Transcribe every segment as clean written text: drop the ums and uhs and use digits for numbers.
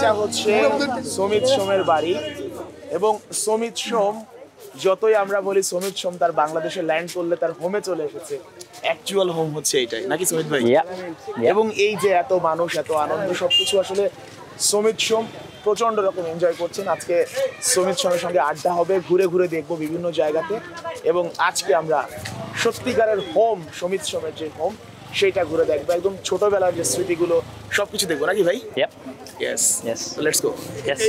এটা হচ্ছে সমিত সোমের বাড়ি এবং সমিত সোম যতই আমরা বলি সমিত সোম তার বাংলাদেশে ল্যান্ড করলে তার হোমে চলে এসেছে, অ্যাকচুয়াল হোম হচ্ছে এইটাই নাকি সমিত ভাই? এবং এই যে এত মানুষ এত আনন্দ সবকিছু আসলে সমিত সোম প্রচন্ড রকম এনজয় করছেন। আজকে সমিত সোমের সঙ্গে আড্ডা হবে, ঘুরে ঘুরে দেখবো বিভিন্ন জায়গাতে এবং আজকে আমরা সত্যিকারের হোম সমিত সোমের যে হোম সেইটা ঘুরে দেখবো, একদম ছোটবেলার যে স্মৃতিগুলো সবকিছু দেখবো নাকি ভাই? Yes. So let's go. Yes.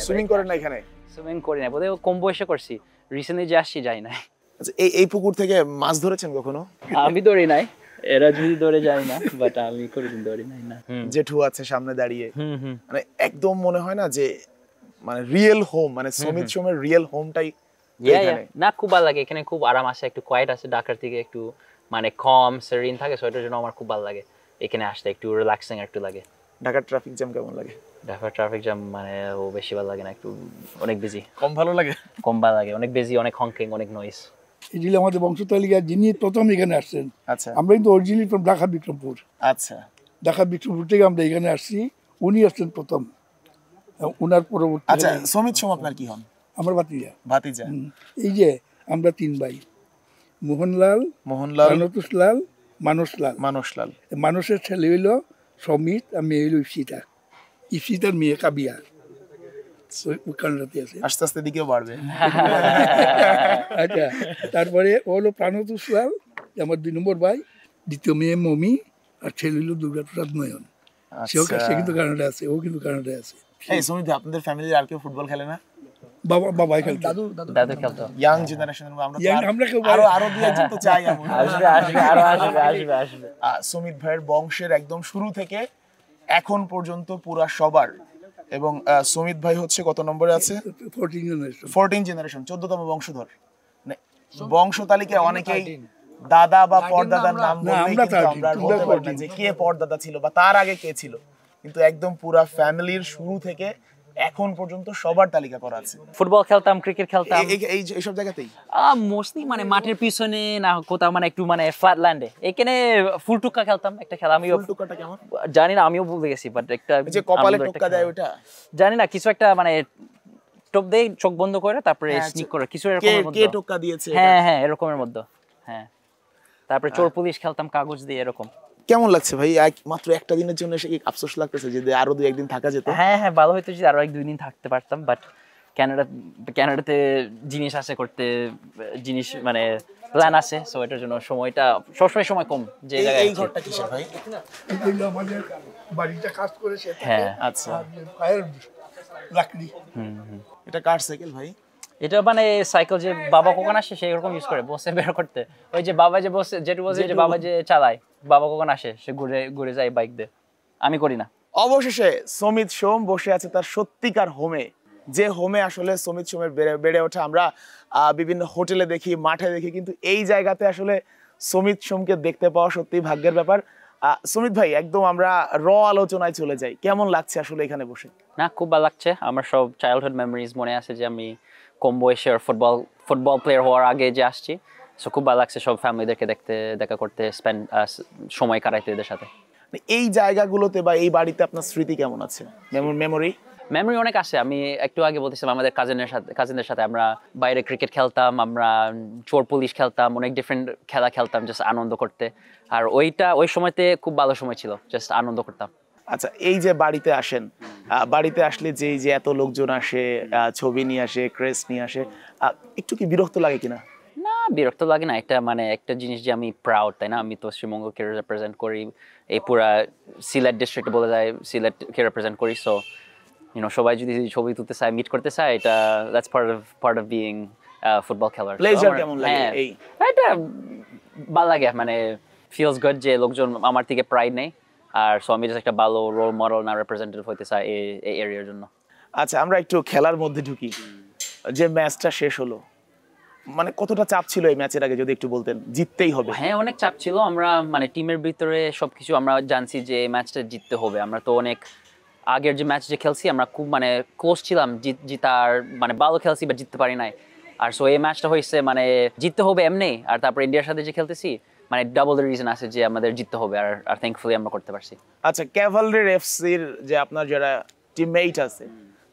Swimming করেন না এখানে? সুইমিং করি না, বোধহয় কম বয়সে করছি, রিসেন্টলি যে আসছি যাই নাই। আচ্ছা, এই পুকুর থেকে মাছ ধরেছেন কখনো? আমি ধরি নাই, এরা যদি ধরে যায় না, বাট আমি কোনোদিন ধরি নাই না। জেঠু আছে সামনে দাঁড়িয়ে, মানে একদম মনে হয় না যে মানে রিয়েল হোম, মানে সমিত সোমের রিয়েল হোমটাই এখানে। না, খুব ভালো লাগে এখানে, খুব আরাম আছে, একটু কোয়াইট আছে, ঢাকার থেকে একটু মানে কম সেরিন থাকে, সো এটার জন্য আমার খুব ভালো লাগে এখানে আসতে, একটু রিল্যাক্সিং একটু লাগে। ঢাকার ট্রাফিক জ্যাম কেমন লাগে? ঢাকার ট্রাফিক জ্যাম মানে ও বেশি ভালো লাগে না, একটু অনেক বিজি। কম ভালো লাগে? কম ভালো লাগে, অনেক বিজি, অনেক হংকিং, অনেক নয়েজ। এগুলি আমাদের বংশতালিকা যিনি প্রথম এখানে আসছেন। আচ্ছা, আমরা কিন্তু অরিজিনালি ফ্রম ঢাকা বিক্রমপুর। আচ্ছা, ঢাকা বিক্রমপুর থেকে আমরা এখানে আসছি, উনি আসছেন প্রথম, উনার পরবর্তী। আচ্ছা, সমিত সোম আপনার কি হন? আমার ভাতিজা। ভাতিজা। এই যে আমরা তিন ভাই, মোহনলাল, লাল, মানসলাল। মানসলাল। মানুষের ছেলে হইল সমিত, আর মেয়ে হইল ইপসিতা। ইপসিতার মেয়ে কাবিয়া, কানাডাতে আছে। আস্তে আস্তে দিকেও বাড়বে। আচ্ছা, তারপরে ও হলো প্রাণতোষ লাল, আমার 2 নম্বর ভাই, দ্বিতীয় মেয়ে মমি, আর ছেলে হইল দুর্গাপ্রসাদ নয়ন। সে কিন্তু কানাডা আছে, ও কিন্তু কানাডায় আছে। এই সমিত, আপনাদের ফ্যামিলির আর কেউ ফুটবল খেলে না? বাবা খেলতো, দাদু খেলতো। ইয়াং জেনারেশনের আমরা কেউ আরো দুই একজন তো চাই এমন। আসবে। সমিত ভাইয়ের বংশের একদম শুরু থেকে এখন পর্যন্ত পুরা সবার, এবং সমিত ভাই হচ্ছে কত নম্বরে আছে? 14 জেনারেশন, 14তম বংশধর। মানে বংশ তালিকায় অনেকেই দাদা বা পরদাদার নাম বললেই কিন্তু আমরা বলতে পারি না যে কে পরদাদা ছিল বা তার আগে কে ছিল, কিন্তু একদম পুরা ফ্যামিলির শুরু থেকে এখন পর্যন্ত সবার তালিকা করা আছে। ফুটবল খেলতাম, ক্রিকেট খেলতাম, এই সব জায়গাতেই মোস্টলি মানে মাঠের পিছনে না কোথাও, মানে একটু মানে ফ্ল্যাট ল্যান্ডে। এখানে ফুল টুক্কা খেলতাম, একটা খেলা, আমিও ফুল টুক্কাটা কেমন জানি না, আমিও ভুলে গেছি, বাট একটা যে কপালে টুক্কা দেয় ওটা জানি না, কিছু একটা মানে টপ দেই চোখ বন্ধ করে, তারপরে স্নিক করে কিছু এরকমের মধ্যে। কে টুক্কা দিয়েছে? হ্যাঁ এরকমের মধ্যে, হ্যাঁ। তারপরে চোর পুলিশ খেলতাম কাগজ দিয়ে, এরকম। কেমন লাগছে ভাই মাত্র একটা দিনের জন্য এসে? কি আফসোস লাগতেছে যে আরো 2-1 দিন থাকা যেত? হ্যাঁ ভালো হইতো যদি আরো 1-2 দিন থাকতে পারতাম, বাট কানাডাতে জিনিস আছে করতে, জিনিস মানে প্ল্যান আছে, সো এটার জন্য সময়টা সবসময় সময় কম। যে জায়গায় এই ঘরটা কিসের ভাই? এটা আমাদের বাড়িটা কাজ করেছে। হ্যাঁ, আচ্ছা, লাকড়ি। এটা কার সাইকেল ভাই? এটা মানে সাইকেল যে বাবা কখন আসে সেই রকম ইউজ করে বসে বের করতে। ওই যে বাবা যে বসে, যেটু বসে, যে বাবা যে চালায়, বাবা কখন আসে সে ঘুরে ঘুরে যায় বাইক দিয়ে, আমি করি না। অবশেষে সমিত সোম বসে আছে তার সত্যিকার হোমে, যে হোমে আসলে সমিত সোমের বেড়ে ওঠা আমরা বিভিন্ন হোটেলে দেখি, মাঠে দেখি, কিন্তু এই জায়গাতে আসলে সমিত সোমকে দেখতে পাওয়া সত্যি ভাগ্যের ব্যাপার। সমিত ভাই, একদম আমরা আলোচনায় চলে যাই, কেমন লাগছে আসলে এখানে বসে? না, খুব ভালো লাগছে, আমার সব চাইল্ডহুড মেমোরিজ মনে আছে, যে আমি কম বয়সে ফুটবল প্লেয়ার হওয়ার আগে যে আসছি, সো খুব ভালো লাগছে সব ফ্যামিলিদেরকে দেখতে, দেখা করতে, সময় কাটাইতে এদের সাথে। এই জায়গাগুলোতে বা এই বাড়িতে আপনার স্মৃতি কেমন আছে? মেমোরি অনেক আছে। আমি একটু আগে বলতেছিলাম আমাদের কাজিনদের সাথে আমরা বাইরে ক্রিকেট খেলতাম, আমরা চোর পুলিশ খেলতাম, অনেক ডিফারেন্ট খেলা খেলতাম জাস্ট আনন্দ করতে, আর ওই সময়তে খুব ভালো সময় ছিল, জাস্ট আনন্দ করতাম। আচ্ছা, এই যে বাড়িতে আসেন, বাড়িতে আসলে যে এত লোকজন আসে, ছবি নিয়ে আসে, ক্রেস নিয়ে আসে, একটু কি বিরক্ত লাগে কিনা? না, বিরক্ত লাগে না, এটা মানে একটা জিনিস যে আমি প্রাউড, তাই না? আমি তো শ্রীমঙ্গলকে রিপ্রেজেন্ট করি, এই পুরা সিলেট ডিস্ট্রিক্ট বলা যায়, সিলেটকে রিপ্রেজেন্ট করি, সো সবাই যদি ছবি তুলতে চায়, মিট করতে চায়, এটা that's part of being football খেলার। প্লেজার কেমন লাগে? এটা ভালো লাগে, মানে ফিলস গুড যে লোকজন আমার থেকে প্রাইড নেই, আর সো আমি জাস্ট একটা ভালো রোল মডেল না রিপ্রেজেন্টেটিভ হইতে চাই এই এরিয়ার জন্য। আচ্ছা, আমরা একটু খেলার মধ্যে ঢুকি। যে ম্যাচটা শেষ হলো, মানে কতটা চাপ ছিল এই ম্যাচের আগে, যদি একটু বলতেন? জিততেই হবে। হ্যাঁ, অনেক চাপ ছিল। আমরা মানে টিমের ভিতরে সবকিছু আমরা জানছি যে ম্যাচটা জিততে হবে। আমরা তো অনেক আগের যে ম্যাচ যে খেলছি, আমরা খুব মানে ক্লোজ ছিলাম, জিতার মানে ভালো খেলছি, বাট জিততে পারি নাই। আর সো এই ম্যাচটা হয়েছে মানে জিততে হবে এমনি, আর তারপর ইন্ডিয়ার সাথে যে খেলতেছি মানে ডাবল দ্য রিজন আছে যে আমাদের জিততে হবে, আর থ্যাঙ্কফুলি আমরা করতে পারছি। আচ্ছা, ক্যাভালরি এফসির যে আপনার যারা টিমমেট আছে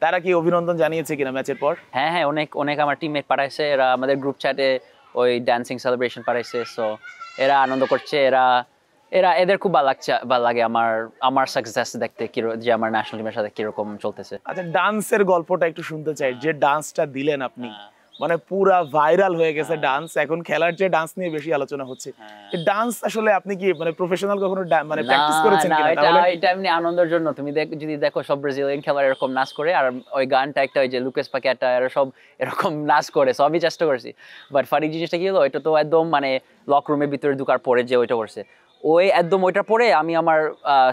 তারা কি অভিনন্দন জানিয়েছে কিনা ম্যাচের পর? হ্যাঁ হ্যাঁ, অনেক অনেক আমার টিমমেট পাঠাইছে, এরা আমাদের গ্রুপ চ্যাটে ওই ড্যান্সিং সেলিব্রেশন পাঠাইছে, সো এরা আনন্দ করছে, এরা এরা এদের খুব ভালো লাগে আমার সাকসেস দেখতে, যে আমার ন্যাশনাল টিমের সাথে কিরকম চলতেছে। আচ্ছা, ডান্সের গল্পটা একটু শুনতে চাই, যে ডান্সটা দিলেন আপনি মানে পুরা ভাইরাল হয়ে গেছে ডান্স, এখন খেলার যে ডান্স নিয়ে বেশি আলোচনা হচ্ছে। ডান্স আসলে আপনি কি মানে প্রফেশনাল কখনো মানে প্র্যাকটিস করেছেন কিনা? তাহলে এটা এমনি আনন্দের জন্য, তুমি যদি দেখো সব ব্রাজিলিয়ান খেলোয়াড় এরকম নাচ করে, আর ওই গানটা একটা ওই যে লুকাস পাকেটা এরা সব এরকম নাচ করে, সবই চেষ্টা করছি। বাট ফানি জিনিসটা কি হলো, এটা তো একদম মানে লক রুমের ভিতরে ঢুকার পরে যে ওইটা করছে, ওই একদম ওইটার পরে আমি আমার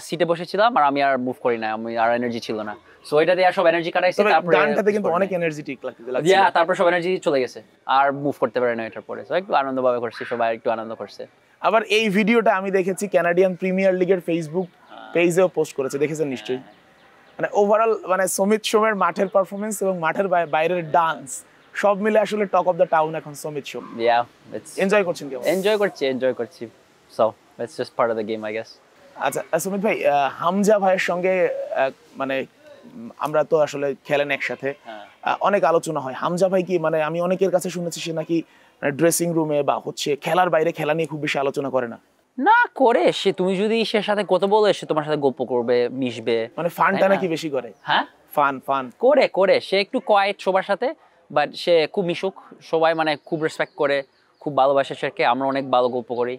সিটে বসেছিলাম আর আমি আর মুভ করি না, আমি আর এনার্জি ছিল না, সো ওইটা দিয়ে সব এনার্জি কাটাইছে। তারপরে গানটাতে কিন্তু অনেক এনার্জেটিক লাগছিল, তারপর সব এনার্জি চলে গেছে আর মুভ করতে পারে না এটার পরে, সো একটু আনন্দভাবে করছি, সবাই একটু আনন্দ করছে। আবার এই ভিডিওটা আমি দেখেছি কানাডিয়ান প্রিমিয়ার লিগের ফেসবুক পেজেও পোস্ট করেছে, দেখেছেন নিশ্চয়ই। মানে ওভারঅল মানে সমিত সোমের মাঠের পারফরমেন্স এবং মাঠের বাইরের ডান্স সব মিলে আসলে টক অফ দ্য টাউন এখন সমিত সোম। এনজয় করছেন কেমন? এনজয় করছি, so it's just part of the game I guess. আচ্ছা সুমিত ভাই, হামজা ভাইয়ের সঙ্গে মানে আমরা তো আসলে খেলেন একসাথে, অনেক আলোচনা হয়। হামজা ভাই কি মানে আমি অনেকের কাছে শুনেছি সে নাকি ড্রেসিং রুমে বা হচ্ছে খেলার বাইরে খেলা নিয়ে খুব বেশি আলোচনা করে না? না করে, সে তুমি যদি সে সাথে কথা বলে সে তোমার সাথে গল্প করবে, মিশবে, মানে ফানটা নাকি বেশি করে? হ্যাঁ ফান করে সে একটু কোয়াইট সবার সাথে, বাট সে খুব মিশুক, সবাই মানে খুব রেসপেক্ট করে, খুব ভালোবাসে সেকে, আমরা অনেক ভালো গল্প করি।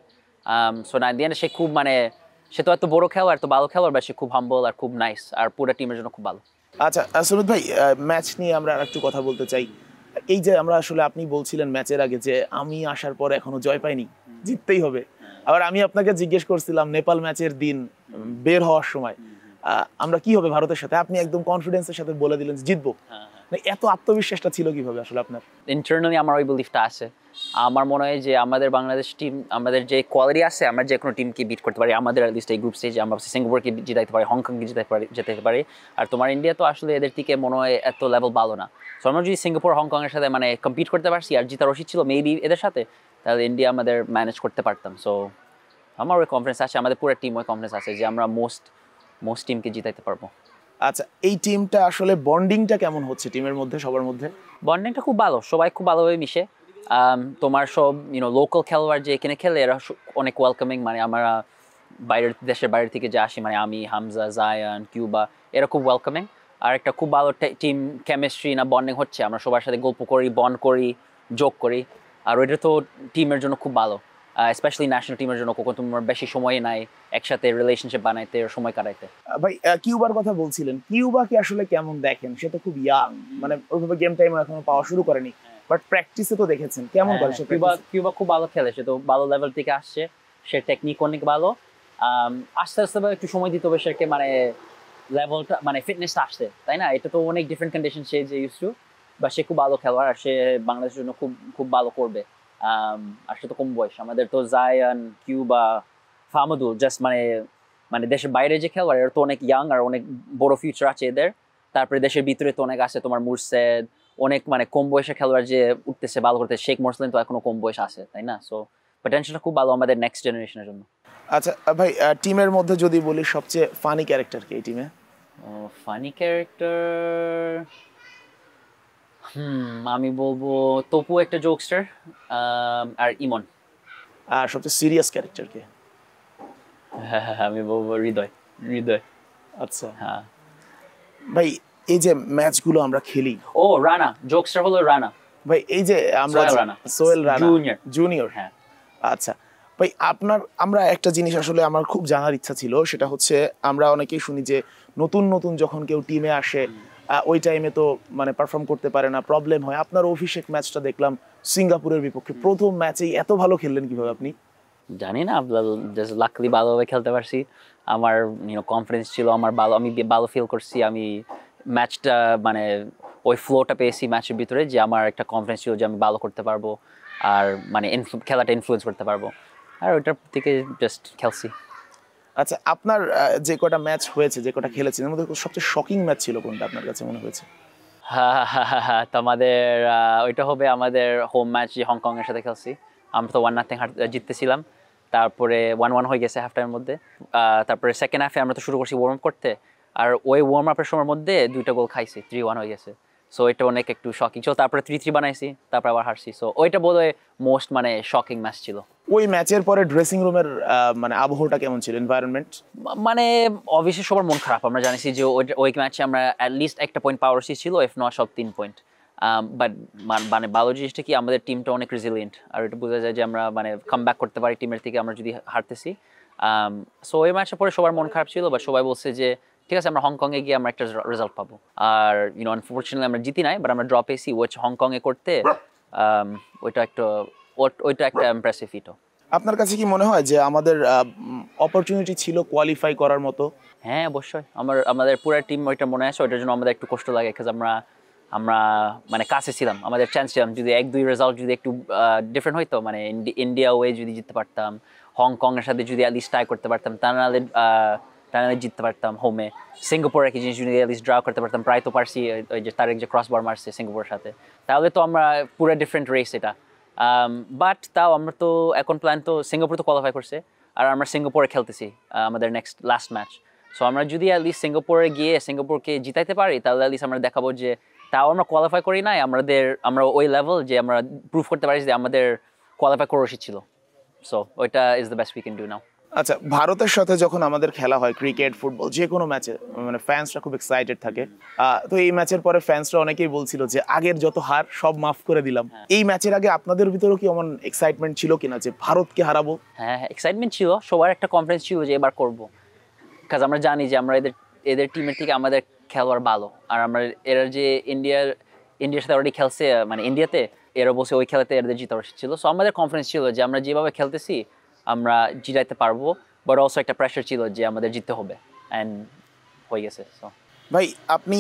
সো না দিয়ে সে খুব মানে সে তো এত বড় খেলোয়াড়, এত ভালো খেলোয়াড়, বা সে খুব হাম্বল আর খুব নাইস, আর পুরো টিমের জন্য খুব ভালো। আচ্ছা সুমিত ভাই, ম্যাচ নিয়ে আমরা একটু কথা বলতে চাই। এই যে আমরা আসলে আপনি বলছিলেন ম্যাচের আগে যে আমি আসার পর এখনো জয় পাইনি, জিততেই হবে। আবার আমি আপনাকে জিজ্ঞেস করছিলাম নেপাল ম্যাচের দিন বের হওয়ার সময় আমরা কি হবে ভারতের সাথে, আপনি একদম কনফিডেন্সের সাথে বলে দিলেন জিতবো। এত আত্মবিশ্বাসটা ছিল কিভাবে আসলে আপনার? ইন্টারনালি আমার ওই বিলিফটা আছে। আমার মনে হয় যে আমাদের বাংলাদেশ টিম, আমাদের যে কোয়ালিটি আছে, আমরা যে কোনো টিমকে বিট করতে পারি। আমাদের লিস্ট এই গ্রুপ স্টেজে আমরা সিঙ্গাপুরকে জিতাইতে পারি, হংকংকে যেতে পারি। আর তোমার ইন্ডিয়া তো আসলে এদের থেকে মনে হয় এত লেভেল ভালো না। সো আমরা যদি সিঙ্গাপুর হংকংয়ের সাথে মানে কম্পিট করতে পারছি আর জিতার উচিত ছিল মেবি এদের সাথে, তাহলে ইন্ডিয়া আমাদের ম্যানেজ করতে পারতাম। সো আমার ওই কনফিডেন্স আছে, আমাদের পুরো টিম ওই কনফিডেন্স আছে যে আমরা মোস্ট টিমকে জিতাইতে পারবো। আচ্ছা, এই টিমটা আসলে বন্ডিংটা কেমন হচ্ছে টিমের মধ্যে, সবার মধ্যে? বন্ডিংটা খুব ভালো, সবাই খুব ভালোভাবে মিশে। তোমার সব লোকাল খেলোয়াড় যে এখানে খেলে এরা অনেক ওয়েলকামিং, মানে আমরা দেশের বাইরে থেকে যে আসি, মানে আমি, হামজা, জায়ান, কিউবা, এরা খুব ওয়েলকামিং। আর একটা খুব ভালো টিম কেমিস্ট্রি না বন্ডিং হচ্ছে, আমরা সবার সাথে গল্প করি, বন্ড করি, জোক করি, আর ওইটা তো টিমের জন্য খুব ভালো, স্পেশালি ন্যাশনাল টিমের জন্য। কখন তোমার বেশি সময় নাই একসাথে রিলেশনশিপ বানাইতে, সময় কাটাইতে। ভাই কিউবার কথা বলছিলেন, কিউবাকে আসলে কেমন দেখেন? সে তো খুব ইয়াং, মানে ওইভাবে গেম টাইম এখনো পাওয়া শুরু করেনি, বাট প্র্যাকটিসে তো দেখেছেন কেমন করে সে। কিউবা খুব ভালো খেলে, সে তো ভালো লেভেল থেকে আসছে, সে টেকনিক অনেক ভালো। আস্তে আস্তে একটু সময় দিতে হবে সেকে, মানে লেভেলটা মানে ফিটনেসটা আসছে, তাই না? এটা তো অনেক ডিফারেন্ট কন্ডিশন সে যে ইউজ টু, বা সে খুব ভালো খেলোয়াড়, আর সে বাংলাদেশের জন্য খুব খুব ভালো করবে। আর সে তো কম বয়স, আমাদের তো জায়ান, কিউবা, ফাহামুদুল জাস্ট মানে দেশের বাইরে যে খেলোয়াড় এরা তো অনেক ইয়াং আর অনেক বড় ফিউচার আছে এদের। তারপরে দেশের ভিতরে তো অনেক আছে, তোমার মুরসেদ, অনেক মানে কম বয়সের খেলোয়াড় যে উঠতেছে ভালো করতে, শেখ মোরসলিন তো এখনো কম বয়স আছে, তাই না? সো পটেনশিয়ালটা খুব ভালো আমাদের নেক্সট জেনারেশনের জন্য। আচ্ছা ভাই, টিমের মধ্যে যদি বলি সবচেয়ে ফানি ক্যারেক্টার কে এই টিমে? ফানি ক্যারেক্টার আমি বলবো তপু একটা জোকস্টার, আর ইমন। আর সবচেয়ে সিরিয়াস ক্যারেক্টার কে? আমি বলবো হৃদয়। আচ্ছা হ্যাঁ ভাই, এই যে ম্যাচগুলো আমরা খেলি, রানা জোকস্টার হলো রানা ভাই, এই যে আমরা সোহেল রানা জুনিয়র। হ্যাঁ আচ্ছা ভাই, আমরা একটা জিনিস আসলে আমার খুব জানার ইচ্ছা ছিল, সেটা হচ্ছে আমরা অনেকেই শুনি যে নতুন যখন কেউ টিমে আসে ওই টাইমে তো মানে পারফর্ম করতে পারে না, প্রবলেম হয়। আপনার অভিষেক ম্যাচটা দেখলাম সিঙ্গাপুরের বিপক্ষে, প্রথম ম্যাচেই এত ভালো খেললেন কিভাবে আপনি? জানি না, জাস্ট লাকলি ভালোভাবে খেলতে পারছি। আমার কনফিডেন্স ছিল, আমি ভালো ফিল করছি, আমি ম্যাচটা মানে ওই ফ্লোটা পেয়েছি ম্যাচের ভিতরে, যে আমার একটা কনফিডেন্স ছিল যে আমি ভালো করতে পারবো আর মানে খেলাটা ইনফ্লুয়েন্স করতে পারবো, আর ওইটার থেকে জাস্ট খেলছি। আচ্ছা, আপনার যে কটা ম্যাচ হয়েছে, যে কটা খেলেছেন, এর মধ্যে সবচেয়ে শকিং ম্যাচ ছিল কোনটা আপনার কাছে মনে হয়েছে? হ্যাঁ, তো আমাদের ওইটা হবে আমাদের হোম ম্যাচ যে হংকং এর সাথে খেলছি। আমরা তো 1-0 জিততেছিলাম, তারপরে 1-1 হয়ে গেছে হাফ টাইমের মধ্যে। তারপরে সেকেন্ড হাফে আমরা তো শুরু করছি ওয়ার্ম আপ করতে, আর ওই ওয়ার্ম আপের সময়ের মধ্যে 2টা গোল খাইছি, 3-1 হয়ে গেছে। সো এটা অনেক একটু শকিং ছিল। তারপরে 3-3 বানাইছি, তারপর আবার হারছি। সো ওইটা বোধহয় মোস্ট মানে শকিং ম্যাচ ছিল। ওই ম্যাচের পরে ড্রেসিং রুমের মানে আবহাওয়াটা কেমন ছিল, এনভায়রনমেন্ট? মানে অবভিয়াসলি সবার মন খারাপ। আমরা জানিছি যে ওই ম্যাচে আমরা অ্যাটলিস্ট একটা পয়েন্ট পাওয়ার উচিত ছিল, ইফ নট সব 3 পয়েন্ট। বাট মানে ভালো জিনিসটা কি, আমাদের টিমটা অনেক রেজিলিয়েন্ট, আর এটা বোঝা যায় যে আমরা মানে কাম ব্যাক করতে পারি টিমের থেকে আমরা যদি হারতেছি। সো ওই ম্যাচের পরে সবার মন খারাপ ছিল, বাট সবাই বলছে যে ঠিক আছে আমরা হংকংয়ে গিয়ে আমরা একটা রেজাল্ট পাবো। আর আনফরচুনেটলি আমরা জিতি নাই, বাট আমরা ড্র পেয়েছি। হংকংয়ে করতে ওইটা একটা ইমপ্রেসিভ ফিটও। আপনার কাছে কি মনে হয় যে আমাদের অপরচুনিটি ছিল কোয়ালিফাই করার মতো? হ্যাঁ, অবশ্যই। আমাদের পুরো টিম ওইটা মনে আছে, ওইটার জন্য আমাদের একটু কষ্ট লাগে, কারণ আমরা মানে কাছে ছিলাম, আমাদের চান্স ছিলাম। যদি 1-2 রেজাল্ট যদি একটু ডিফারেন্ট হইতো, মানে ইন্ডিয়া ওয়ে যদি জিততে পারতাম, হংকং এর সাথে যদি অ্যাটলিস্ট ট্রাই করতে পারতাম, তা নাহলে জিততে পারতাম হোমে। সিঙ্গাপুরের একই জিনিস যদি অ্যাটলিস্ট ড্র করতে পারতাম, প্রায় তো পারছি, ওই যে তারেক যে ক্রসবার মারছে সিঙ্গাপুরের সাথে, তাহলে তো আমরা পুরো ডিফারেন্ট রেস এটা। বাট তাও আমরা তো এখন প্ল্যান তো সিঙ্গাপুর তো কোয়ালিফাই করছে, আর আমরা সিঙ্গাপুরে খেলতেছি আমাদের লাস্ট ম্যাচ। সো আমরা যদি অ্যাটলিস্ট সিঙ্গাপুরে গিয়ে সিঙ্গাপুরকে জিতাইতে পারি, তাহলে অ্যাটলিস্ট আমরা দেখাবো যে তাও আমরা কোয়ালিফাই করি নাই, আমরা ওই লেভেল যে আমরা প্রুভ করতে পারি যে আমাদের কোয়ালিফাই করা উচিত ছিল। সো ওইটা is the best we can do now. আচ্ছা, ভারতের সাথে যখন আমাদের খেলা হয় ক্রিকেট ফুটবল যে কোনো ম্যাচে, মানে ফ্যান্সরা খুব এক্সাইটেড থাকে। তো এই ম্যাচের পরে ফ্যান্সরা অনেকেই বলছিল যে আগের যত হার সব মাফ করে দিলাম। এই ম্যাচের আগে আপনাদের ভিতরেও কি এমন এক্সাইটমেন্ট ছিল কিনা যে ভারতকে হারাবো? হ্যাঁ, এক্সাইটমেন্ট ছিল, সবার একটা কনফিডেন্স ছিল যে এবার করবো, কাজ আমরা জানি যে আমরা এদের টিমের থেকে আমাদের খেলোয়াড় ভালো। আর আমরা এরা যে ইন্ডিয়ার সাথে অলরেডি খেলছে, মানে ইন্ডিয়াতে, এরা বসে ওই খেলাতে এদের জিতার উচিত ছিল। সো আমাদের কনফিডেন্স ছিল যে আমরা যেভাবে খেলতেছি আমরা জিতাইতে পারবো, বাট অলসো একটা প্রেশার ছিল যে আমাদের জিততে হবে, অ্যান্ড হয়ে গেছে। সো ভাই, আপনি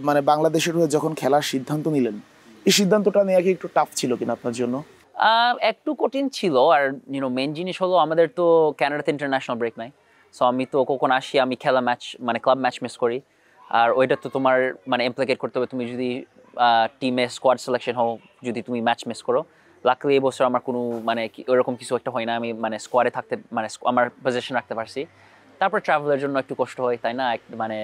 মানে বাংলাদেশের হয়ে যখন খেলার সিদ্ধান্ত নিলেন, এই সিদ্ধান্তটা নেওয়া কি একটু টাফ ছিল কিনা আপনার জন্য? একটু কঠিন ছিল। আর মেন জিনিস হলো আমাদের তো ক্যানাডাতে ইন্টারন্যাশনাল ব্রেক নাই। সো আমি তো কখন আসি, আমি খেলা ম্যাচ মানে ক্লাব ম্যাচ মিস করি, আর ওইটা তো তোমার মানে ইমপ্লিকেট করতে হবে। তুমি যদি টিমে স্কোয়াড সিলেকশন হও, যদি তুমি ম্যাচ মিস করো। লাকলি এই বছর আমার কোনো মানে ওইরকম কিছু একটা হয় না, আমি মানে স্কোয়াডে থাকতে মানে আমার পজিশন রাখতে পারছি। তারপর ট্রাভেলের জন্য একটু কষ্ট হয়, তাই না? মানে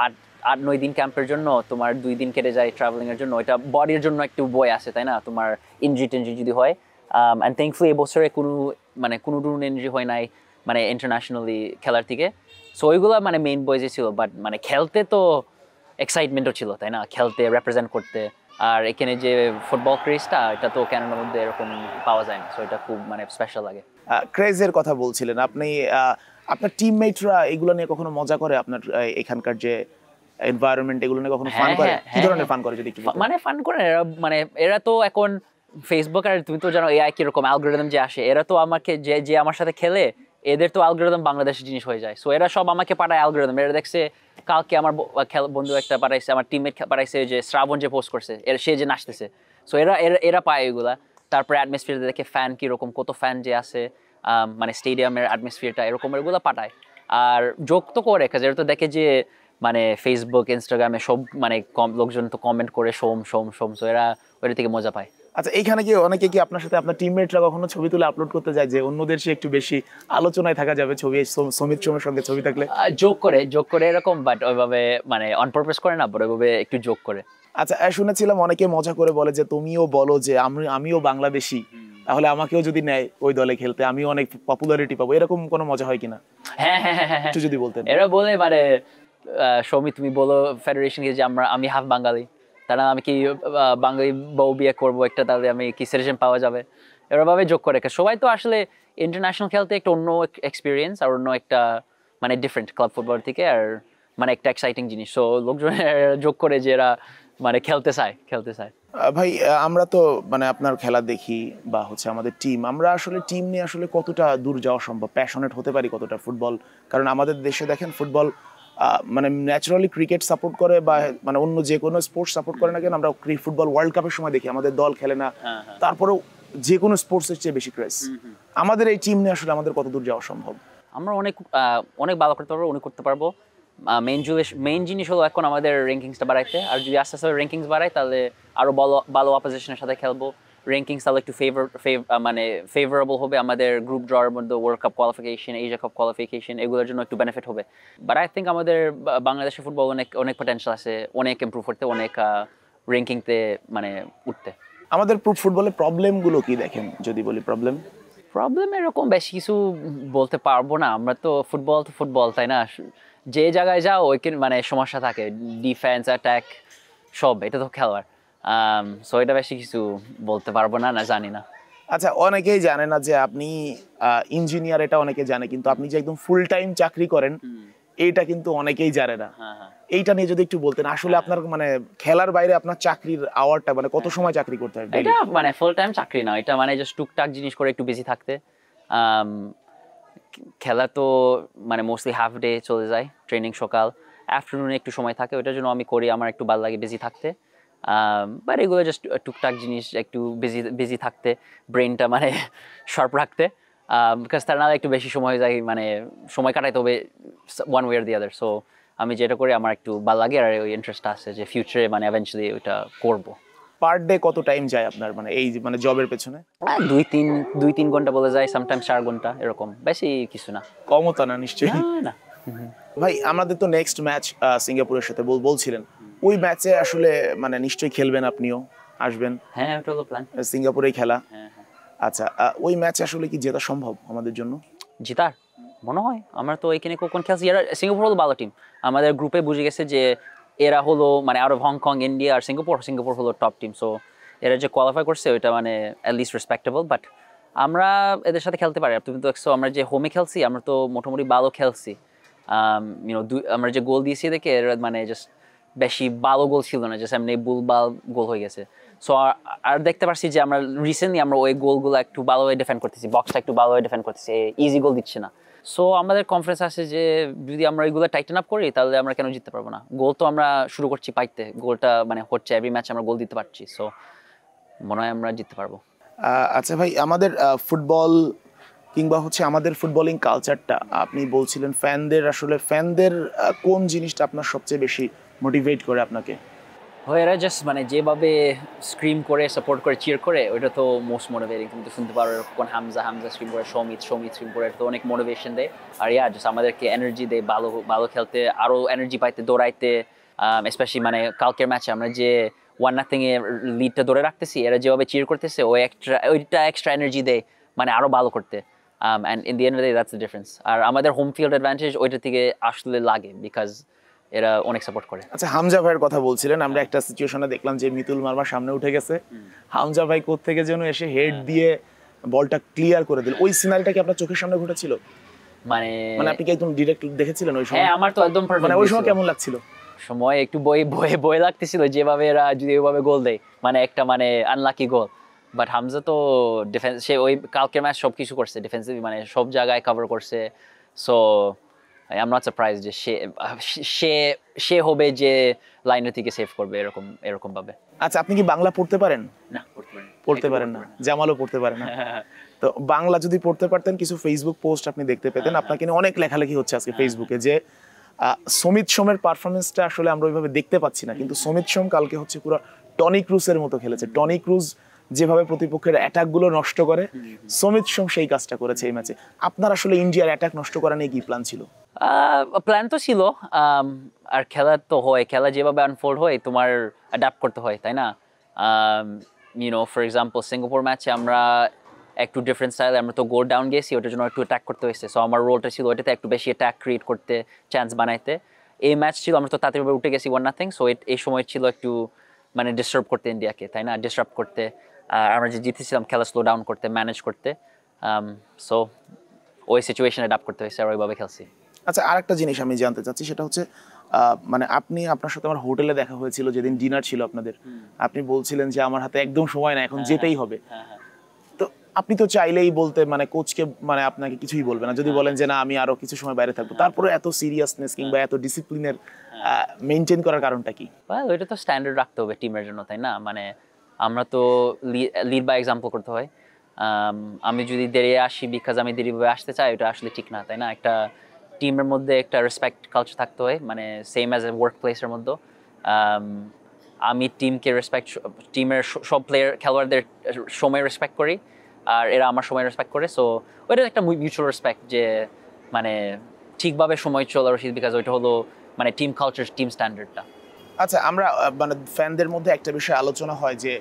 8-9 দিন ক্যাম্পের জন্য তোমার 2 দিন কেটে যায় ট্রাভেলিং এর জন্য, ওইটা বডির জন্য একটু বয় আছে, তাই না? তোমার ইনজুরি যদি হয়, অ্যান্ড থ্যাঙ্কফুলি এই বছরে কোনো ইনজুরি হয় নাই মানে ইন্টারন্যাশনালি খেলার থেকে। সো ওইগুলো মানে মেইন বয় যে ছিল, বাট মানে খেলতে তো এক্সাইটমেন্টও ছিল, তাই না? খেলতে, রিপ্রেজেন্ট করতে। আর এখানে যে ফুটবল ক্রেজটা, এটা তো ক্যানাডার মধ্যে এরকম পাওয়া যায় না। সো এটা খুব মানে স্পেশাল লাগে। ক্রেজের কথা বলছিলেন আপনি, আপনার টিমমেটরা এগুলো নিয়ে কখনো মজা করে? আপনার এখানকার যে এনভায়রনমেন্ট, এগুলো নিয়ে কখনো ফান করে? কি ধরনের ফান করে যদি একটু বলতেন? মানে ফান করে এরা, মানে এরা তো এখন ফেসবুক, আর তুমি তো জানো এআই কিরকম অ্যালগরিদম যে আসে, এরা তো আমাকে যে আমার সাথে খেলে, এদের তো অ্যালগরিদম বাংলাদেশের জিনিস হয়ে যায়। সো এরা সব আমাকে পাঠায় অ্যালগরিদম। এরা দেখছে কালকে আমার বন্ধু একটা পাঠাইছে, আমার টিমমেট পাঠাইছে যে শ্রাবণ যে পোস্ট করছে, সে যে নাচতেছে। সো এরা পায় এগুলা। তারপরে অ্যাটমসফিয়ার দেখে, ফ্যান কিরকম, কত ফ্যান যে আছে, মানে স্টেডিয়ামের অ্যাটমসফিয়ারটা এরকম, এগুলো পাঠায়। আর জোক তো করে, এরা তো দেখে যে মানে ফেসবুক ইনস্টাগ্রামে সব মানে লোকজন তো কমেন্ট করে সোম। সো এরা ওইটা থেকে মজা পায়। আচ্ছা, এইখানে কি অনেকে কি আপনার সাথে আপনার টিমমেটরা কখনো ছবি তুলে আপলোড করতে যায় যে অন্যদের সে একটু বেশি আলোচনায় থাকা যাবে ছবি, সমিত সোমের সঙ্গে ছবি থাকলে? জোক করে এরকম, বাট ওইভাবে মানে অন পারপাস করে না, বাট ওইভাবে একটু জোক করে। আচ্ছা, শুনেছিলাম অনেকে মজা করে বলে যে তুমিও বলো যে আমিও বাংলাদেশি, তাহলে আমাকেও যদি নেয় ওই দলে খেলতে আমিও অনেক পপুলারিটি পাবো, এরকম কোনো মজা হয় কিনা? হ্যাঁ, একটু যদি বলতেন। এরা বলে মানে সৌমি তুমি বলো ফেডারেশনকে যে আমি হাফ বাঙালি, তাহলে আমি কি বাঙালি বউ বিয়ে করবো একটা, তাহলে আমি কি সিটিজেন পাওয়া যাবে? এরভাবে যোগ করে। সবাই তো আসলে ইন্টারন্যাশনাল খেলতে একটা অন্য এক্সপিরিয়েন্স, আর অন্য একটা মানে ডিফারেন্ট ক্লাব ফুটবল থেকে, আর মানে একটা এক্সাইটিং জিনিস। সো লোকজন যোগ করে যে এরা মানে খেলতে চায়। ভাই, আমরা তো মানে আপনার খেলা দেখি বা হচ্ছে আমাদের টিম, আমরা আসলে টিম নিয়ে আসলে কতটা দূর যাওয়া সম্ভব, প্যাশনেট হতে পারি কতটা ফুটবল? কারণ আমাদের দেশে দেখেন ফুটবল মানে ন্যাচারালি ক্রিকেট সাপোর্ট করে বা মানে অন্য যে কোনো স্পোর্টস সাপোর্ট করে না কেন, আমরা ফুটবল ওয়ার্ল্ড কাপের সময় দেখি আমাদের দল খেলে না, তারপরেও যে কোনো স্পোর্টসের চেয়ে বেশি ক্রেজ। আমাদের এই টিম নিয়ে আসলে আমাদের কত দূর যাওয়া সম্ভব? আমরা অনেক ভালো করতে পারবো, অনেক করতে পারবো, মেইন জিনিস হলো এখন আমাদের র্যাঙ্কিংসটা বাড়াইতে, আর যদি আস্তে আস্তে র্যাঙ্কিংস বাড়াই তাহলে আরো ভালো ভালো অপোজিশনের সাথে খেলবো, র্যাঙ্কিংস তাহলে একটু মানে ফেভারেবল হবে আমাদের গ্রুপ ড্রর মধ্যে, world cup qualification, Asia cup qualification, এগুলোর জন্য একটু বেনিফিট হবে। বাট আই থিঙ্ক আমাদের বাংলাদেশের ফুটবল অনেক অনেক পটেনশিয়াল আছে, অনেক ইমপ্রুভ করতে, অনেক র্যাঙ্কিংতে মানে উঠতে। আমাদের ফুটবলের প্রবলেমগুলো কি দেখেন যদি বলি? প্রবলেম এরকম বেশি কিছু বলতে পারবো না, আমরা তো ফুটবল তাই না, যে জায়গায় যাও ওইখানে মানে সমস্যা থাকে, ডিফেন্স অ্যাটাক সব, এটা তো খেলোয়াড়। সো এটা বেশি কিছু বলতে পারবো না, জানি না। আচ্ছা, অনেকেই জানে না যে আপনি ইঞ্জিনিয়ার, এটা অনেকে জানে, কিন্তু আপনি যে একদম ফুল টাইম চাকরি করেন এইটা কিন্তু অনেকেই জানে না। এইটা নিয়ে যদি একটু বলতেন, আসলে আপনার মানে খেলার বাইরে আপনার চাকরির আওয়ারটা মানে কত সময় চাকরি করতে হয়? এটা মানে ফুল টাইম চাকরি না, এটা মানে জাস্ট টুকটাক জিনিস করে একটু বিজি থাকতে। খেলা তো মানে মোস্টলি হাফ ডে চলে যায়, ট্রেনিং সকাল, আফটারনুনে একটু সময় থাকে, ওইটার জন্য আমি করি, আমার একটু ভালো লাগে বিজি থাকতে। বাট এগুলো জাস্ট টুকটাক জিনিস, একটু বিজি থাকতে, ব্রেনটা মানে শার্প রাখতে, বিকজ তার নাহলে একটু বেশি সময় যায়, মানে সময় কাটাইতে হবে one way or the other. So আমি যেটা করি আমার একটু ভালো লাগে, আর ওই ইন্টারেস্টটা আছে যে ফিউচারে মানে এভেন্চুয়ালি ওইটা করবো। পার ডে কত টাইম যায় আপনার মানে এই মানে জবের পেছনে? 2-3 ঘন্টা বলে যায়, সামটাইমস 4 ঘন্টা, এরকম, বেশি কিছু না। কমও তা না নিশ্চয়ই। না। ভাই, আমাদের তো নেক্সট ম্যাচ সিঙ্গাপুরের সাথে বলছিলেন, ওই ম্যাচে আসলে মানে নিশ্চয়ই খেলবেন, আপনিও আসবেন। হ্যাঁ, ওটা হলো প্ল্যান। সিঙ্গাপুরেই খেলা। হ্যাঁ। আচ্ছা, ওই ম্যাচে আসলে কি জেতা সম্ভব আমাদের জন্য? জিতার মনে হয়, আমরা তো এখানে কোন খেলছি, এরা সিঙ্গাপুর হলো ভালো টিম, আমাদের গ্রুপে বুঝে গেছে যে এরা হলো মানে আউট অফ হংকং, ইন্ডিয়া আর সিঙ্গাপুর হলো টপ টিম। সো এরা যে কোয়ালিফাই করছে ওইটা মানে অ্যাট লিস্ট রেসপেক্টেবল। বাট আমরা এদের সাথে খেলতে পারি। তুমি তো দেখছো আমরা যে হোমে খেলছি, আমরা তো মোটামুটি ভালো খেলছি। আমরা যে গোল দিয়েছি দেখে এরা মানে জাস্ট বেশি ভালো গোল ছিল না, জাস্ট এমনি বুলবাল গোল হয়ে গেছে। সো আর দেখতে পারছি যে আমরা রিসেন্টলি আমরা ওই গোলগুলো একটু ভালোভাবে ডিফেন্ড করতেছি, বক্সটা একটু ভালোভাবে ডিফেন্ড করতেছি, ইজি গোল দিচ্ছে না। সো আমাদের কনফিডেন্স আছে যে যদি আমরা ওইগুলো টাইটেন আপ করি তাহলে আমরা কেন জিততে পারবো না। গোল তো আমরা শুরু করছি পাইতে, গোলটা মানে হচ্ছে, এভরি ম্যাচ আমরা গোল দিতে পারছি। সো মনে হয় আমরা জিততে পারবো। আচ্ছা ভাই, আমাদের ফুটবল কিংবা হচ্ছে আমাদের ফুটবলিং কালচারটা আপনি বলছিলেন ফ্যানদের কোন জিনিসটা আপনার সবচেয়ে বেশি মোটিভেট করে আপনাকে? এরা জাস্ট মানে যেভাবে স্ক্রিম করে সাপোর্ট করে চিয়ার করে, ওইটা তো মোস্ট মোটিভেটিং। তুমি তো শুনতে পারো কোন হামজা স্ক্রিম করে, সমিত স্ক্রিম করে, তো অনেক মোটিভেশন দেয়। আর জাস্ট আমাদেরকে এনার্জি দেয় ভালো খেলতে, আরো এনার্জি পাইতে, দৌড়াইতে। স্পেশালি মানে কালকের ম্যাচে আমরা যে 1-0 এ লিডটা ধরে রাখতেছি, এরা যেভাবে চিয়ার করতেছে ওইটা এক্সট্রা এনার্জি দেয় মানে আরো ভালো করতে। And in the end of the day that's the difference. আর আমাদের হোম ফিল্ড অ্যাডভান্টেজ ওইটা থেকে আসলে লাগে, বিকজ এরা অনেক সাপোর্ট করে। আচ্ছা, হামজা ভাইয়ের কথা বলছিলেন, আমরা একটা সিচুয়েশনে দেখলাম যে মিতুল মার্মা সামনে উঠে গেছে, হামজা ভাই কোত্থেকে যেন এসে হেড দিয়ে বলটা ক্লিয়ার করে দিল। ওই সিনারিটা কি আপনার চোখের সামনে ঘটেছিল? মানে আপনি কি একদম ডিরেক্ট দেখেছিলেন ওই সময়? হ্যাঁ, আমার তো একদম মানে ওই সময় কেমন লাগছিল? সময় একটু বয়ে লাগতেছিল, যেভাবে এরা যদি ওইভাবে গোল দেয়, মানে একটা মানে আনলাকি গোল। বাট হামজা তো ডিফেন্স, সে ওই কালকের ম্যাচ সব কিছু করছে ডিফেন্সিভ, মানে সব জায়গায় কভার করছে। So I am not surprise যে সে হবে যে লাইনের থেকে সেভ করবে এরকম ভাবে। আচ্ছা, আপনি কি বাংলা পড়তে পারেন? না, পড়তে পারেন না, জামালও পড়তে পারে না। তো বাংলা যদি পড়তে পারতেন, কিছু ফেসবুক পোস্ট আপনি দেখতে পেতেন, আপনাকে নিয়ে অনেক লেখালেখি হচ্ছে আজকে ফেসবুকে যে সমিত সোমের পারফরমেন্সটা আসলে আমরা ওইভাবে দেখতে পাচ্ছি না, কিন্তু সমিত সোম কালকে হচ্ছে পুরো টনি ক্রুজের মতো খেলেছে। টনি ক্রুজ যেভাবে প্রতিপক্ষের অ্যাটাকগুলো নষ্ট করে, সমিত সোম সেই কাজটা করেছে এই ম্যাচে। আপনার আসলে ইন্ডিয়ার অ্যাটাক নষ্ট করা নিয়ে কি প্ল্যান ছিল? প্ল্যান তো ছিল, আর খেলা তো হয়, খেলা যেভাবে আনফোল্ড হয় তোমার অ্যাডাপ্ট করতে হয়, তাই না? ফর এক্সাম্পল সিঙ্গাপুর ম্যাচে আমরা একটু ডিফারেন্ট স্টাইল, আমরা তো গোল ডাউন গেছি, ওটার জন্য একটু অ্যাটাক করতে হয়েছে। সো আমার রোলটা ছিল ওইটাতে একটু বেশি অ্যাটাক ক্রিয়েট করতে, চান্স বানাইতে। এই ম্যাচ ছিল আমরা তো তাড়াতাড়ি উঠে গেছি 1-0, সো এই সময় ছিল একটু মানে ডিস্টার্ব করতে ইন্ডিয়াকে, তাই না? ডিস্টার্ব করতে, আমরা যে জিতেছিলাম খেলা স্লো ডাউন করতে, ম্যানেজ করতে। সো ওই সিচুয়েশন অ্যাডাপ্ট করতে হয়েছে, আর ওইভাবে খেলছি। আচ্ছা, আরেকটা জিনিস আমি জানতে চাচ্ছি, সেটা হচ্ছে মানে আপনার সাথে আমার হোটেলে দেখা হয়েছিল যেদিন ডিনার ছিল আপনাদের, আপনি বলছিলেন যে আমার হাতে একদম সময় না, এখন যেতেই হবে। তো আপনি তো চাইলেই বলতে মানে কোচকে মানে আপনাকে কিছুই বলবে না, যদি বলেন যে না আমি আরো কিছু সময় বাইরে থাকবো, তারপরে এত সিরিয়াসনেস কিংবা এত ডিসিপ্লিনের মেনটেন করার কারণটা কি? ওইটা তো স্ট্যান্ডার্ড রাখতে হবে টিমের জন্য, তাই না? মানে আমরা তো লিড বাই এক্সাম্পল করতে হয়। আমি যদি দেরি আসি বিকজ আমি দেরিভাবে আসতে চাই, ওটা আসলে ঠিক না, তাই না? একটা টিমের মধ্যে একটা রেসপেক্ট কালচার থাকতে হয়, মানে সেম অ্যাজ এ ওয়ার্ক প্লেসের মধ্যে। আমি টিমকে রেসপেক্ট, টিমের সব খেলোয়াড়দের সময় রেসপেক্ট করি, আর এরা আমার সময় রেসপেক্ট করে। সো ওইটা একটা মিউচুয়াল রেসপেক্ট, যে মানে ঠিকভাবে সময় চলা উচিত, বিকজ ওইটা হলো মানে টিম কালচার, টিম স্ট্যান্ডার্ডটা। আচ্ছা, আমরা মানে ফ্যানদের মধ্যে একটা বিষয় আলোচনা হয় যে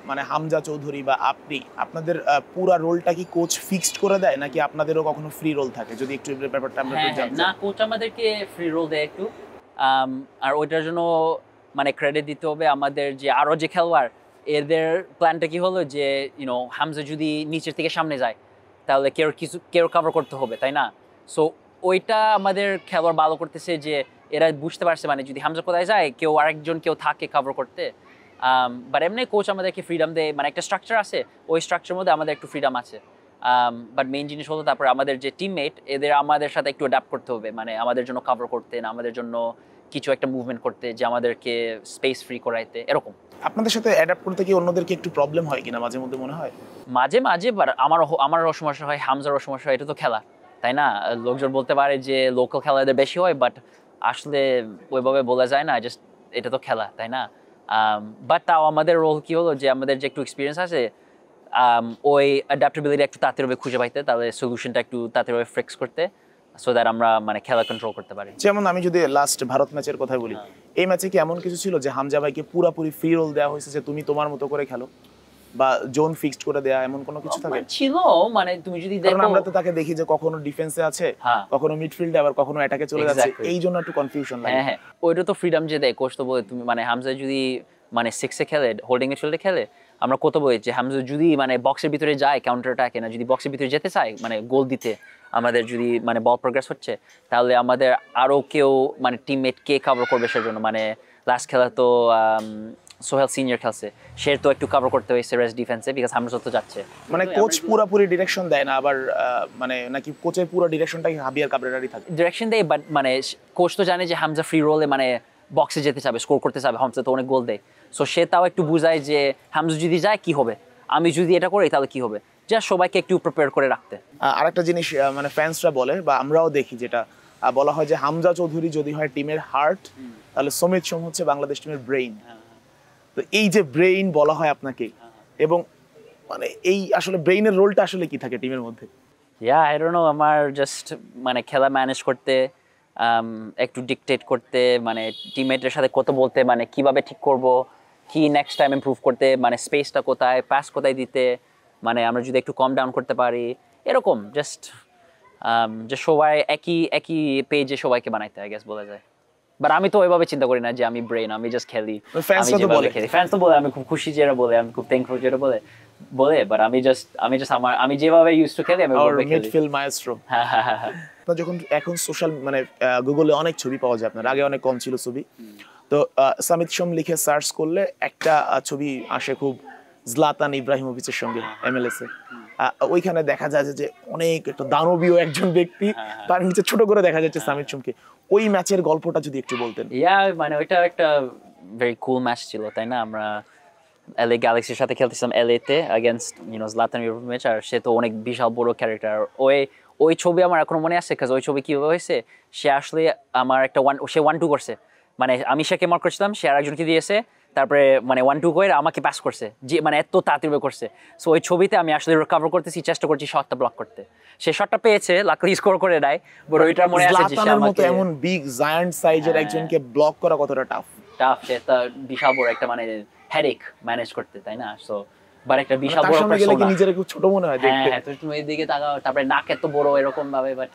মানে হামজা চৌধুরী বা আপনি, আপনাদের পুরা রোলটা কি কোচ ফিক্সড করে দেয়, নাকি আপনাদেরও কখনো ফ্রি রোল থাকে? যদি একটু এই ব্যাপারটা আমরা একটু জানতে না, চাই। কোচ আমাদেরকে ফ্রি রোল দেয় একটু, আর ওইটার জন্য মানে ক্রেডিট দিতে হবে আমাদের যে আরো যে খেলোয়াড়, এদের প্ল্যানটা কি হলো যে হামজা যদি নিচের থেকে সামনে যায়, তাহলে কেউ কভার করতে হবে, তাই না? সো ওইটা আমাদের খেলোয়াড় ভালো করতেছে, যে এরা বুঝতে পারছে মানে যদি হামজা কোথায় যায়, কেউ থাকে কভার করতে। বাট এমনি কোচ আমাদেরকে ফ্রিডম দেয়, মানে একটা স্ট্রাকচার আছে, ওই স্ট্রাকচারের মধ্যে আমাদের একটু ফ্রিডম আছে। বাট মেইন জিনিস হলো তারপরে আমাদের যে টিমমেট, এদের আমাদের সাথে একটু অ্যাডাপ্ট করতে হবে, মানে আমাদের জন্য কভার করতে, না আমাদের জন্য কিছু একটা মুভমেন্ট করতে, যে আমাদেরকে স্পেস ফ্রি করাইতে, এরকম। আপনাদের সাথে অ্যাডাপ্ট করতে কি অন্যদেরকে একটু প্রবলেম হয় কিনা মাঝে মধ্যে মনে হয়? মাঝে মাঝে, বাট আমারও সমস্যা হয়, হামজারও সমস্যা হয়, এটা তো খেলা, তাই না? লোকজন বলতে পারে যে লোকাল খেলাদের বেশি হয়, বাট আসলে ওইভাবে বলা যায় না, জাস্ট এটা তো খেলা, তাই না? বাট তাও আমাদের রোল কি হলো, যে আমাদের যে একটু এক্সপিরিয়েন্স আছে, ওই অ্যাডাপ্টেবিলিটি একটু তাড়াতাড়ি খুঁজে পাইতে, তাহলে সলিউশনটা একটু তাড়াতাড়ি ফিক্স করতে, সো দ্যাট আমরা মানে খেলা কন্ট্রোল করতে পারি। যেমন আমি যদি লাস্ট ভারত ম্যাচের কথা বলি, এই ম্যাচে কি এমন কিছু ছিল যে হামজা ভাইকে পুরোপুরি ফ্রি রোল দেওয়া হয়েছে, যে তুমি তোমার মতো করে খেলো, বা জোন ফিক্সড করে দেয়া, এমন কোনো কিছু থাকে? ছিল, মানে তুমি যদি কারণ দেখো, আমরা তো তাকে দেখি যে কখনো ডিফেন্সে আছে, হ্যাঁ, কখনো মিডফিল্ডে, আবার কখনো অ্যাটাকে চলে যাচ্ছে, Exactly. এই জন্য একটু কনফিউশন লাগে। হ্যাঁ, ওইটা তো ফ্রিডম যে দেয় কোচ, তো বলে তুমি মানে হামজা যদি মানে সিক্সে খেলে, হোল্ডিং মিডফিল্ডে খেলে, আমরা কত বলি যে হামজা যদি মানে বক্সের ভিতরে যায় কাউন্টার অ্যাটাকে, না যদি বক্সের ভিতরে যেতে চায় মানে গোল দিতে, আমাদের যদি মানে বল প্রোগ্রেস হচ্ছে, তাহলে আমাদের আরো কেউ মানে টিমমেট কে কভার করবে সেজন্য, মানে লাস্ট খেলা তো সোহেল সিনিয়র খেলছে, সে তো একটু কভার করতে হয়েছে রেস্ট ডিফেন্সে, বিকজ হামজা তো যাচ্ছে। মানে কোচ পুরোপুরি ডিরেকশন দেয় না আবার, মানে নাকি কোচের পুরো ডিরেকশনটা হাবিয়ার কাবরেরারই থাকে? ডিরেকশন দেয়, বাট মানে কোচ তো জানে যে হামজা ফ্রি রোলে মানে বক্সে যেতে চাবে, স্কোর করতে চাবে, হামজা তো অনেক গোল দেয়, সো সে তাও একটু বুঝায় যে হামজা যদি যায় কি হবে, আমি যদি এটা করি তাহলে কি হবে, যা সবাইকে একটু প্রিপেয়ার করে রাখতে। আরেকটা জিনিস মানে ফ্যান্সরা বলে, বা আমরাও দেখি, যেটা বলা হয় যে হামজা চৌধুরী যদি হয় টিমের হার্ট, তাহলে সমিত সোম হচ্ছে বাংলাদেশ টিমের ব্রেইন। তো এই যে ব্রেইন বলা হয় আপনাকে, এবং মানে এই আসলে ব্রেইনের রোলটা আসলে কি থাকে টিমের মধ্যে? আই ডোন্ট নো, আমার জাস্ট মানে খেলা ম্যানেজ করতে, একটু ডিকটেট করতে, মানে টিমমেটের সাথে কত বলতে, মানে কিভাবে ঠিক করব, কি নেক্সট টাইম ইমপ্রুভ করতে, মানে স্পেসটা কোথায়, পাস কোথায় দিতে, মানে আমরা যদি একটু কম ডাউন করতে পারি, এরকম জাস্ট যে সবাই একই পেজে সবাইকে বানাইতে, আই গেস বলা যায়। বাট আমি তো ওইভাবে চিন্তা করি না যে আমি ব্রেন, আমি জাস্ট খেলি। ফ্যান্সরা তো বলে, ফ্যান্স তো বলে, আমি খুব খুশি যেটা বলে, আমি খুব থ্যাঙ্কফুল যেটা বলে, বাট আমি জাস্ট আমি যেভাবে ইউজ টু খেলি, আমি ওইভাবে খেলি। Midfield maestro. হ্যাঁ। আপনার যখন এখন সোশ্যাল মানে গুগলে অনেক ছবি পাওয়া যায় আপনার, আগে অনেক কম ছিল ছবি, তো সামিত সোম লিখে সার্চ করলে একটা ছবি আসে খুব, জলাতান ইব্রাহিমোভিচের সঙ্গে MLS এ। ওইখানে দেখা যায় যে অনেক একটা দানবীয় একজন ব্যক্তি, তার নিচে ছোট করে দেখা যাচ্ছে সামিত সোমকে। ওই ম্যাচের গল্পটা যদি একটু বলতেন। মানে ওইটা একটা ভেরি কুল ম্যাচ ছিল, তাই না? আমরা LA গ্যালাক্সির সাথে খেলতেছিলাম LA তে এগেইনস্ট জলাতান ইব্রাহিমোভিচ, আর সে তো অনেক বিশাল বড় ক্যারেক্টার। ওই ছবি আমার এখনো মনে আছে, কাজ ওই ছবি কিভাবে হয়েছে, সে আসলে আমার একটা 1-2 করছে, মানে আমি সেকে মার্ক করছিলাম, সে আরেকজনকে দিয়েছে, তারপরে মানে 1-2 করে আমাকে পাস করছে, যে মানে এত তাড়াতাড়ি করছে। সো ওই ছবিতে আমি আসলে রিকভার করতেছি, চেষ্টা করছি শটটা ব্লক করতে, সে শটটা পেয়েছে, লাকলি স্কোর করে দেয়। বড় ওইটা মনে আছে যে জলাতানের মতো এমন বিগ জায়ান্ট সাইজের একজনকে ব্লক করা কতটা টাফ, সে তো বিশাল বড় একটা মানে হেডেক ম্যানেজ করতে, তাই না? সো বাট একটা বিশাল বড় সামনে গেলে কি নিজের খুব ছোট মনে হয় দেখতে? হ্যাঁ, তো তুমি এদিকে তাকাও, তারপরে নাক এত বড় এরকম ভাবে, বাট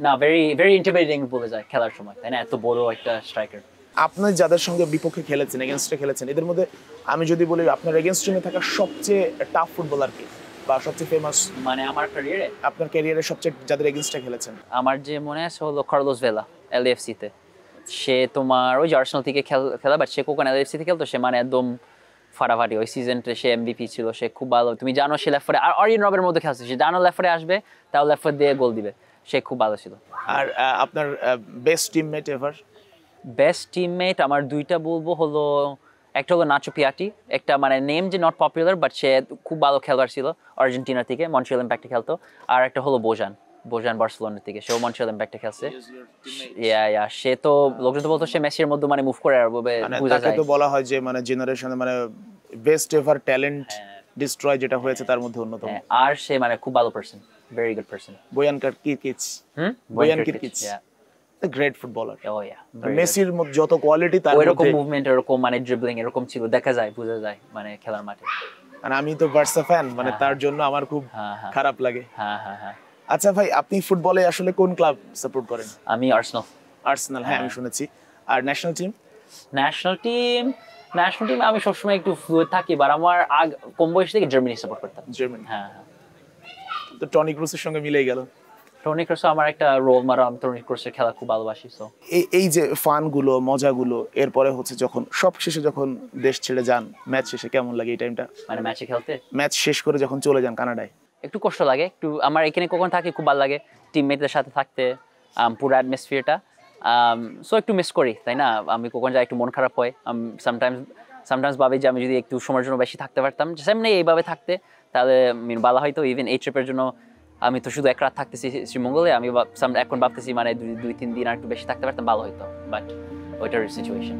না, ভেরি ইন্টিমিডেটিং বলে যায় খেলার সময়, তাই না? এত বড় একটা স্ট্রাইকার। আপনি যাদের সঙ্গে বিপক্ষে খেলেছেন, এগেনস্টে খেলেছেন, এদের মধ্যে আমি যদি বলি আপনার এগেনস্ট টিমে থাকা সবচেয়ে টাফ ফুটবলার কি, বা সবচেয়ে ফেমাস মানে আমার ক্যারিয়ারে, আপনার ক্যারিয়ারে সবচেয়ে যাদের এগেনস্টে খেলেছেন? আমার যে মনে আছে হলো কার্লোস ভেলা, LAFC তে। সে তোমার ওই আর্সেনাল থেকে খেলা, বাট সে কোন LAFC থেকে খেলতো, সে মানে একদম ফাটাফাটি। ওই সিজনটা সে MVP ছিল, সে খুব ভালো। তুমি জানো সে লেফটে, আর অরিয়ন রবের মধ্যে খেলছে, সে জানো লেফটে আসবে, তাও লেফট দিয়ে গোল দিবে, সে খুব ভালো ছিল। আর আপনার best teammate ever? Best teammate আমার দুইটা বলবো হলো, একটা হলো নাচো পিয়াটি, একটা মানে নেম যে নট পপুলার, বাট সে খুব ভালো খেলোয়াড় ছিল, আর্জেন্টিনা থেকে মন্ট্রিয়াল ইম্প্যাক্টে খেলতো। আর একটা হলো বোজান, বোজান বার্সেলোনা থেকে, সেও মন্ট্রিয়াল ইম্প্যাক্টে খেলছে। ইয়া সে তো লোকজন তো বলতো সে মেসির মধ্যে মানে মুভ করে আর মানে বোঝা তাকে যায়। তো বলা হয় যে মানে জেনারেশনে মানে বেস্ট এভার ট্যালেন্ট ডিস্ট্রয় যেটা হয়েছে তার মধ্যে অন্যতম। আর সে মানে খুব ভালো person, very good person. Bojan Krkic, Bojan Krkic great footballer. ও ইয়া মেসির মধ্যে যত কোয়ালিটি তার ওইরকম মধ্যে মুভমেন্ট, এরকম মানে ড্রিবলিং এরকম ছিল, দেখা যায়, বোঝা যায় মানে খেলার মাঠে। মানে আমি তো বার্সা ফ্যান, মানে তার জন্য আমার খুব হ্যাঁ। খারাপ লাগে। হ্যাঁ। আচ্ছা ভাই, আপনি ফুটবলে আসলে কোন ক্লাব সাপোর্ট করেন? আমি আর্সেনাল। আর্সেনাল, হ্যাঁ আমি শুনেছি। আর ন্যাশনাল টিম? ন্যাশনাল টিম আমি সবসময় একটু ফ্লুইড থাকি, বাট আমার কম বয়স থেকে জার্মানি সাপোর্ট করতাম। জার্মানি, হ্যাঁ। তো টনি ক্রুসের সঙ্গে মিলেই গেল। টনি ক্রুস আমার একটা রোল মডেল, আমি টনি ক্রুসের খেলা খুব ভালোবাসি। সো এই যে ফানগুলো, মজাগুলো, এরপরে হচ্ছে যখন সব শেষে যখন দেশ ছেড়ে যান, ম্যাচ শেষে কেমন লাগে এই টাইমটা? মানে ম্যাচে খেলতে, ম্যাচ শেষ করে যখন চলে যান কানাডায়? একটু কষ্ট লাগে, একটু আমার এখানে কখন থাকি খুব ভালো লাগে টিমমেটদের সাথে থাকতে, পুরো অ্যাটমসফিয়ারটা। সো একটু মিস করি, তাই না? আমি কখন যাই একটু মন খারাপ হয়। সামটাইমস ভাবি যে আমি যদি একটু সময়ের জন্য বেশি থাকতে পারতাম, সামনে এইভাবে থাকতে, তাহলে ভালো হয়তো। ইভেন এই ট্রিপের জন্য আমি তো শুধু এক রাত থাকতেছি শ্রীমঙ্গলে, আমি এখন ভাবতেছি মানে 2-3 দিন আর একটু বেশি থাকতে পারতাম ভালো হইতো, বাট ওইটার সিচুয়েশন।